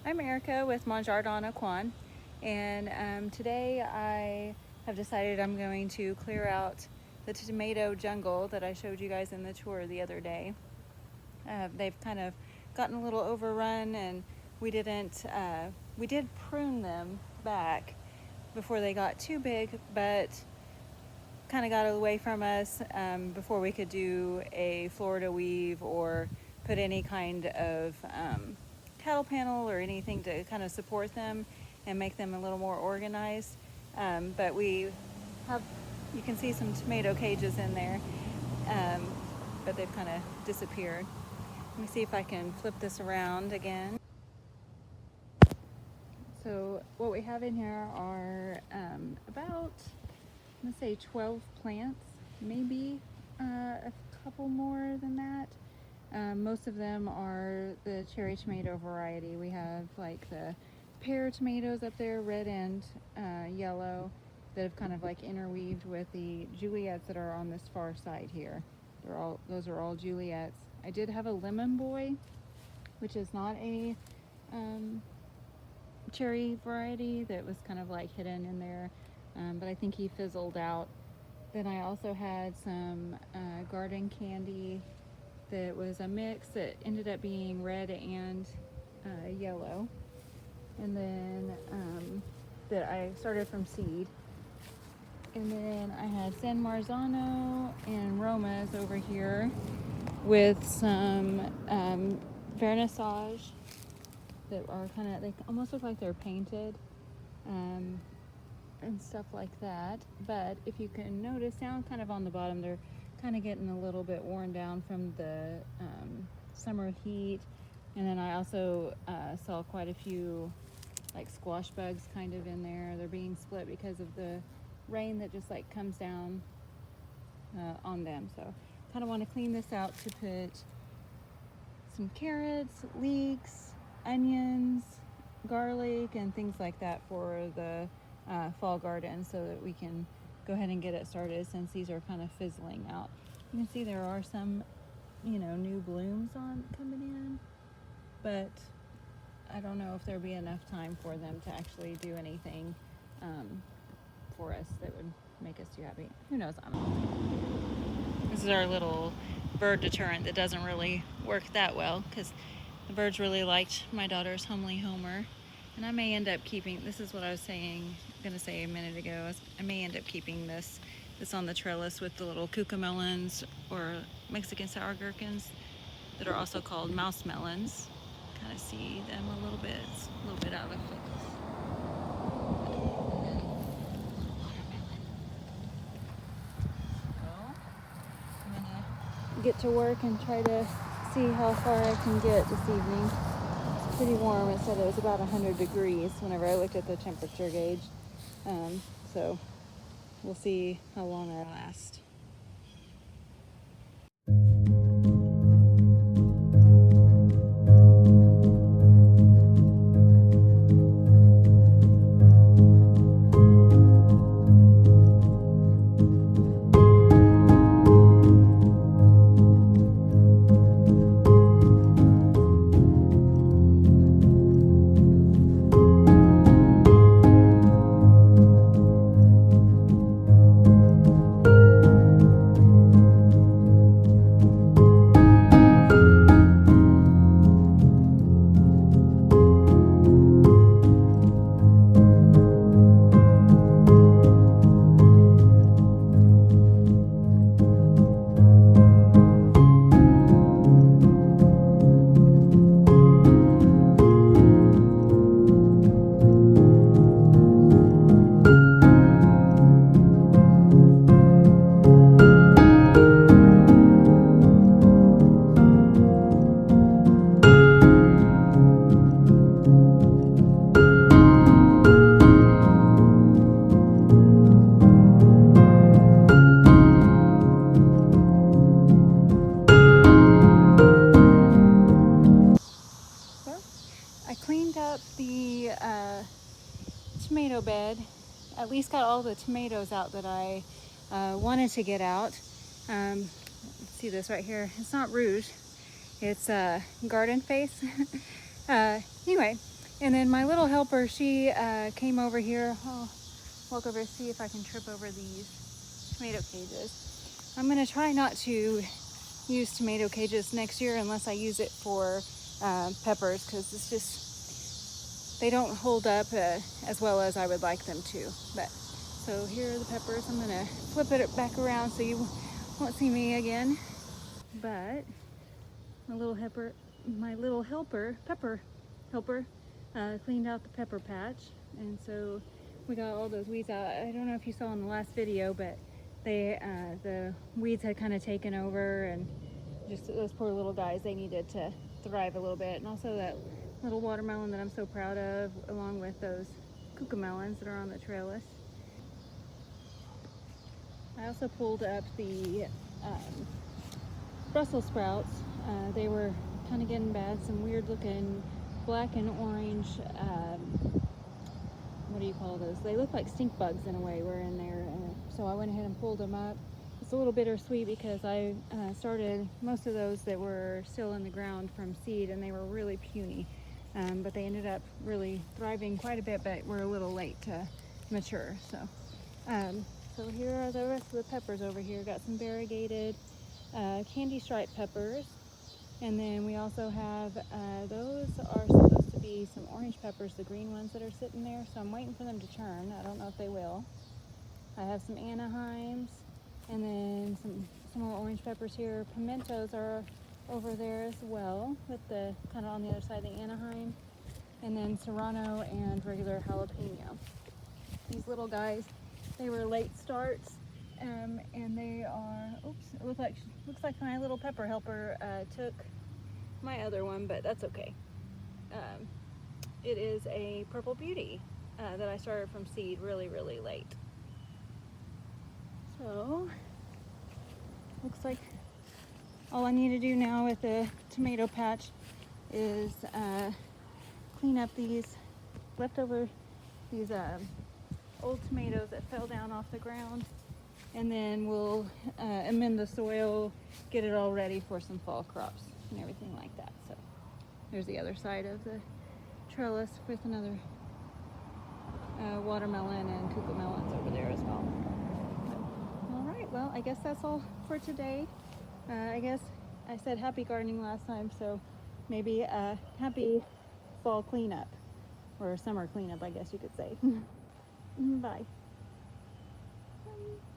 I'm Erica with Monjardin Aquan, and today I have decided I'm going to clear out the tomato jungle that I showed you guys in the tour the other day. They've kind of gotten a little overrun, and we did prune them back before they got too big, but kind of got away from us before we could do a Florida weave or put any kind of cattle panel or anything to kind of support them and make them a little more organized. But we have, you can see some tomato cages in there, but they've kind of disappeared. Let me see if I can flip this around again. So what we have in here are about, let's say 12 plants, maybe a couple more than that. Most of them are the cherry tomato variety. We have like the pear tomatoes up there, red and yellow, that have kind of like interweaved with the Juliets that are on this far side here. Those are all Juliets. I did have a lemon boy, which is not a cherry variety, that was kind of like hidden in there, but I think he fizzled out. Then I also had some garden candy that was a mix that ended up being red and yellow, and then that I started from seed. And then I had San Marzano and Romas over here with some vernissage that are kind of, they almost look like they're painted and stuff like that. But if you can notice down kind of on the bottom, they're kind of getting a little bit worn down from the summer heat. And then I also saw quite a few like squash bugs kind of in there. They're being split because of the rain that just like comes down on them. So kind of want to clean this out to put some carrots, leeks, onions, garlic, and things like that for the fall garden, so that we can go ahead and get it started, since these are kind of fizzling out. You can see there are some, new blooms coming in, but I don't know if there'll be enough time for them to actually do anything for us that would make us too happy. Who knows? I don't know. This is our little bird deterrent that doesn't really work that well, because the birds really liked my daughter's homely homer. And I may end up keeping, this is what I was going to say a minute ago, I may end up keeping this on the trellis with the little cucamelons or Mexican sour gherkins that are also called mouse melons. Kind of see them a little bit. It's a little bit out of focus. I'm gonna get to work and try to see how far I can get this evening. It's pretty warm. It said it was about 100 degrees whenever I looked at the temperature gauge. So we'll see how long I last. Tomato bed, at least got all the tomatoes out that I wanted to get out. See this right here, it's not rouge, it's garden face. Anyway, And then my little helper, she came over here. I'll walk over to see if I can trip over these tomato cages. I'm gonna try not to use tomato cages next year unless I use it for peppers, because it's just, they don't hold up as well as I would like them to. But so here are the peppers. I'm gonna flip it back around so you won't see me again. But my little pepper helper, cleaned out the pepper patch, and so we got all those weeds out. I don't know if you saw in the last video, but the weeds had kind of taken over, and just those poor little guys, they needed to thrive a little bit. And also that little watermelon that I'm so proud of, along with those cucamelons that are on the trellis. I also pulled up the Brussels sprouts. They were kind of getting bad, some weird looking black and orange, what do you call those? They look like stink bugs in a way, were in there. So I went ahead and pulled them up. It's a little bittersweet because I started most of those that were still in the ground from seed, and they were really puny. But they ended up really thriving quite a bit, but were a little late to mature. So here are the rest of the peppers over here. Got some variegated candy stripe peppers. And then we also have, those are supposed to be some orange peppers, the green ones that are sitting there. So I'm waiting for them to turn. I don't know if they will. I have some Anaheims, and then some more orange peppers here. Pimentos are over there as well, with the kind of on the other side of the Anaheim. And then Serrano and regular jalapeno. These little guys, they were late starts. And they are, oops, it looks like my little pepper helper took my other one, but that's okay. It is a Purple Beauty that I started from seed really, really late. So, looks like all I need to do now with the tomato patch is clean up these leftover, these old tomatoes that fell down off the ground. And then we'll amend the soil, get it all ready for some fall crops and everything like that. So there's the other side of the trellis with another watermelon and cucamelons over there as well. All right, well, I guess that's all for today. I guess I said happy gardening last time, so maybe a happy fall cleanup, or summer cleanup, I guess you could say. Bye.